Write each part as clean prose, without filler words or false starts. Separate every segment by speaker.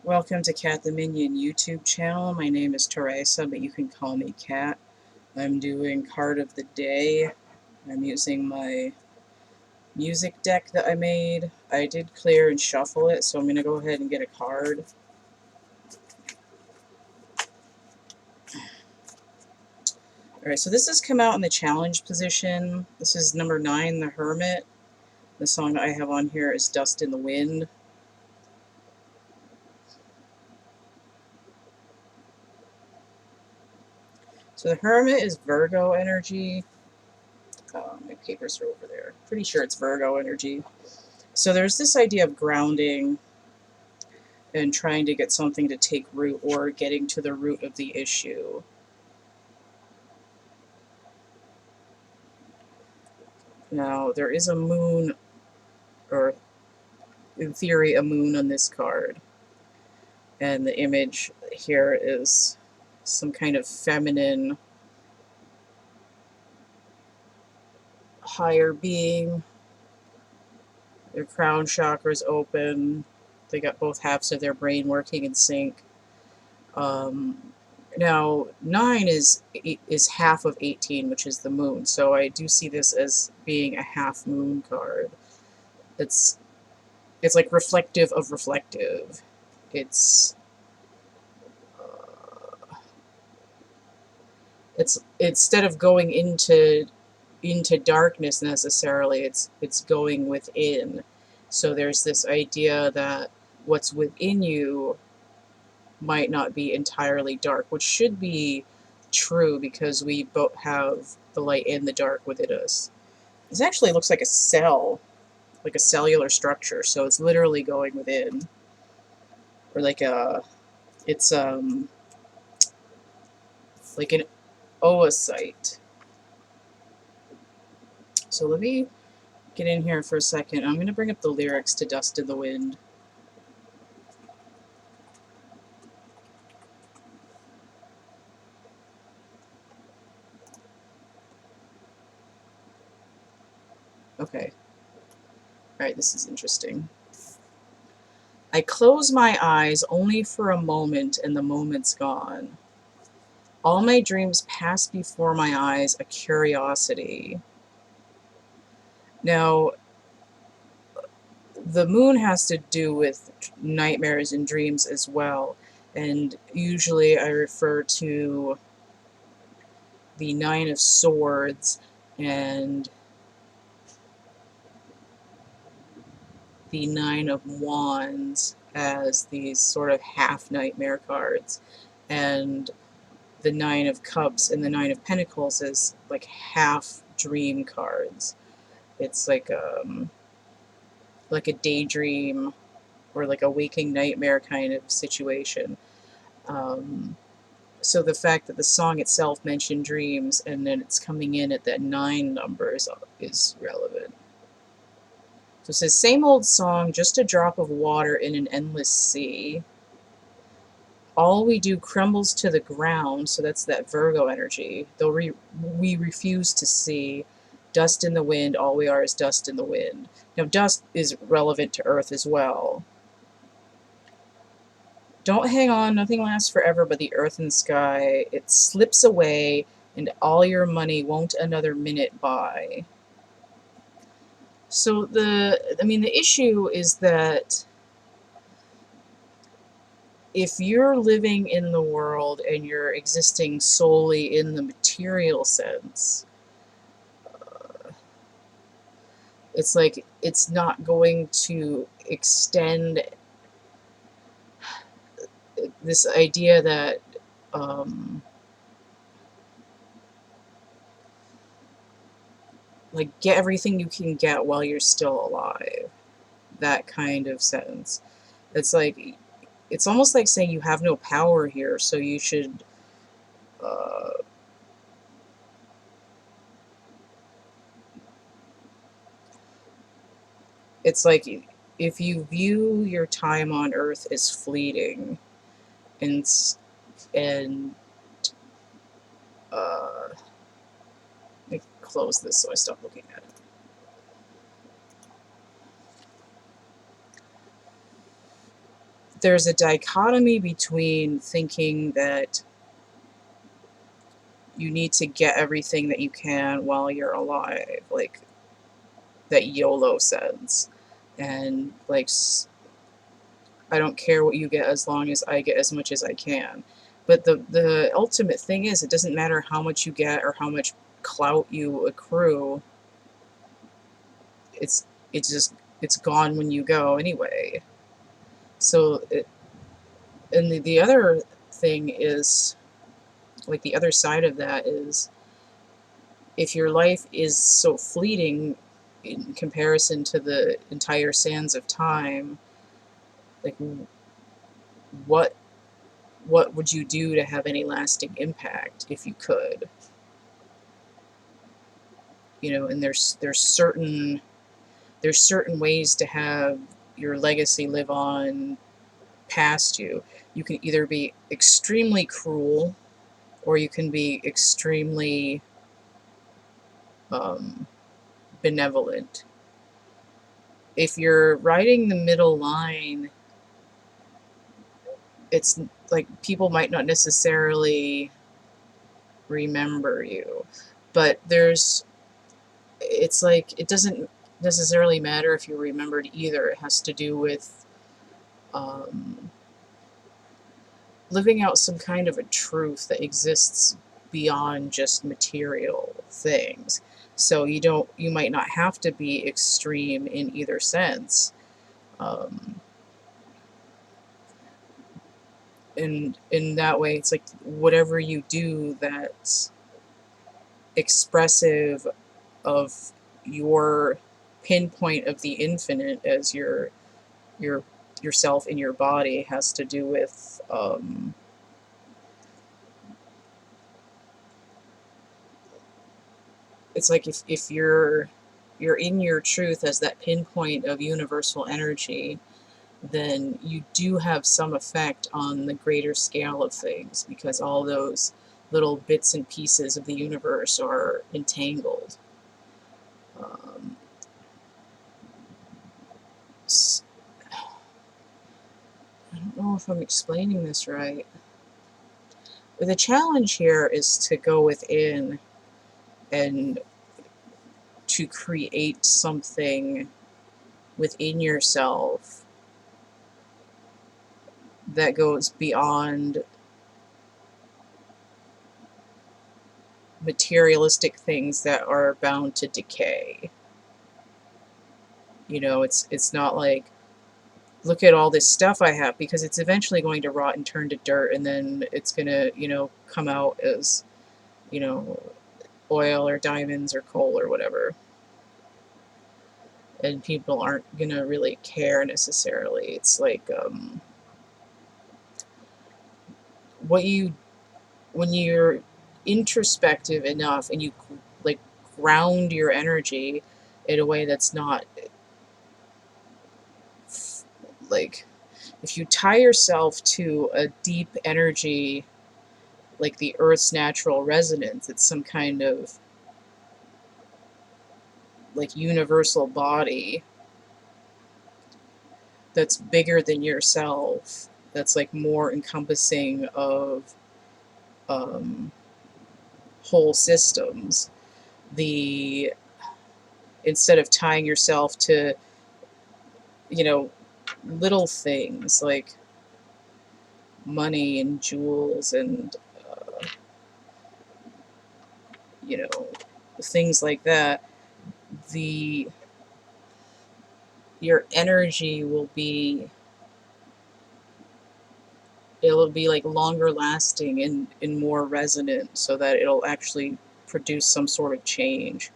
Speaker 1: Welcome to CATtheMinion YouTube channel. My name is Teresa, but you can call me Cat. I'm doing card of the day. I'm using my music deck that I made. I did clear and shuffle it, so I'm going to go ahead and get a card. Alright, so this has come out in the challenge position. This is number 9, the Hermit. The song I have on here is Dust in the Wind. So the Hermit is Virgo energy. My papers are over there. Pretty sure it's Virgo energy. So there's this idea of grounding and trying to get something to take root or getting to the root of the issue. Now, there is a moon, or in theory, a moon on this card. And the image here is some kind of feminine, higher being. Their crown chakra is open. They got both halves of their brain working in sync. Now, 9 is half of 18, which is the moon. So I do see this as being a half moon card. It's like reflective of reflective. It's instead of going into darkness necessarily, it's going within. So there's this idea that what's within you might not be entirely dark, which should be true because we both have the light and the dark within us. This actually looks like a cell, like a cellular structure, so it's literally going within. Or like it's like an oocyte. So let me get in here for a second. I'm going to bring up the lyrics to Dust in the Wind. Okay. Alright, this is interesting. I close my eyes only for a moment, and the moment's gone. All my dreams pass before my eyes, a curiosity. Now, the moon has to do with nightmares and dreams as well, and usually I refer to the 9 of Swords and the 9 of Wands as these sort of half nightmare cards, and the 9 of Cups and the 9 of Pentacles as like half dream cards. It's like a daydream or like a waking nightmare kind of situation. So the fact that the song itself mentioned dreams and then it's coming in at that 9 number is relevant. So it says, same old song, just a drop of water in an endless sea. All we do crumbles to the ground, so that's that Virgo energy. Though we refuse to see. Dust in the wind, all we are is dust in the wind. Now, dust is relevant to Earth as well. Don't hang on, nothing lasts forever but the earth and sky. It slips away, and all your money won't another minute buy. So the issue is that if you're living in the world and you're existing solely in the material sense, it's like it's not going to extend this idea that like get everything you can get while you're still alive. That kind of sense. It's like it's almost like saying you have no power here, so you should it's like if you view your time on Earth as fleeting, and and let me close this so I stop looking at it. there's a dichotomy between thinking that you need to get everything that you can while you're alive, like that YOLO sense, and like I don't care what you get as long as I get as much as I can. But the ultimate thing is, it doesn't matter how much you get or how much clout you accrue. It's just it's gone when you go anyway. So and the other thing is, like, the other side of that is, if your life is so fleeting in comparison to the entire sands of time, like, what what would you do to have any lasting impact if you could? And there's certain ways to have your legacy live on past you. You can either be extremely cruel, or you can be extremely um, benevolent. If you're riding the middle line, it's like people might not necessarily remember you, but it's like it doesn't necessarily matter if you're remembered either. It has to do with um, living out some kind of a truth that exists beyond just material things. So you might not have to be extreme in either sense. Um, and in that way, it's like whatever you do that's expressive of your pinpoint of the infinite as your yourself in your body has to do with it's like if you're in your truth as that pinpoint of universal energy, then you do have some effect on the greater scale of things, because all those little bits and pieces of the universe are entangled. Um, I don't know if I'm explaining this right. The challenge here is to go within and to create something within yourself that goes beyond materialistic things that are bound to decay. It's not like, look at all this stuff I have, because it's eventually going to rot and turn to dirt, and then it's going to, come out as, you know, oil or diamonds or coal or whatever. And people aren't going to really care necessarily. It's like, what you when you're introspective enough and you like ground your energy in a way that's not like, if you tie yourself to a deep energy like the earth's natural resonance, it's some kind of like universal body that's bigger than yourself, that's like more encompassing of um, whole systems. The Instead of tying yourself to, you know, little things like money and jewels and, you know, things like that, the your energy it'll be like longer lasting and more resonant, so that it'll actually produce some sort of change.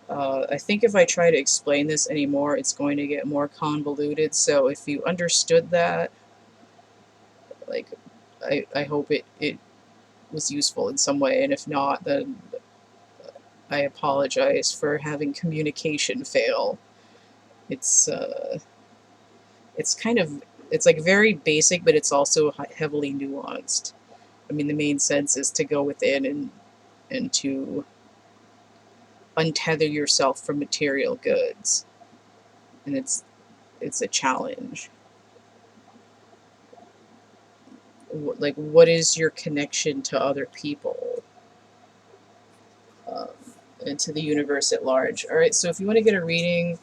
Speaker 1: I think if I try to explain this anymore, it's going to get more convoluted. So if you understood that, like, I hope it was useful in some way. And if not, then I apologize for having communication fail. It's it's kind of it's like very basic, but it's also heavily nuanced. I mean, the main sense is to go within and to untether yourself from material goods, and it's a challenge. like, what is your connection to other people, um, and to the universe at large. Alright, so if you want to get a reading, you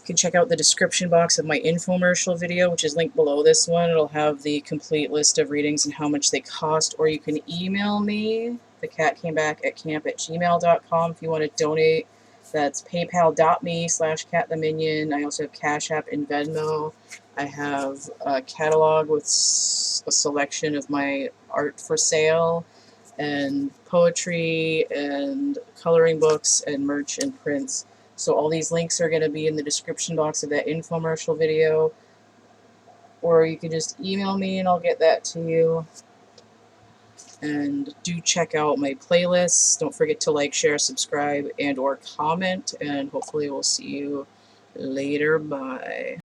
Speaker 1: can check out the description box of my infomercial video, which is linked below this one. It'll have the complete list of readings and how much they cost, or you can email me, thecatcamebackatcamp@gmail.com, if you want to donate. That's paypal.me/CATtheMinion. I also have Cash App and Venmo. I have a catalog with a selection of my art for sale, and poetry, and coloring books, and merch, and prints. So all these links are going to be in the description box of that infomercial video, or you can just email me and I'll get that to you. And do check out my playlists. Don't forget to like, share, subscribe, and or comment, and hopefully we'll see you later. Bye.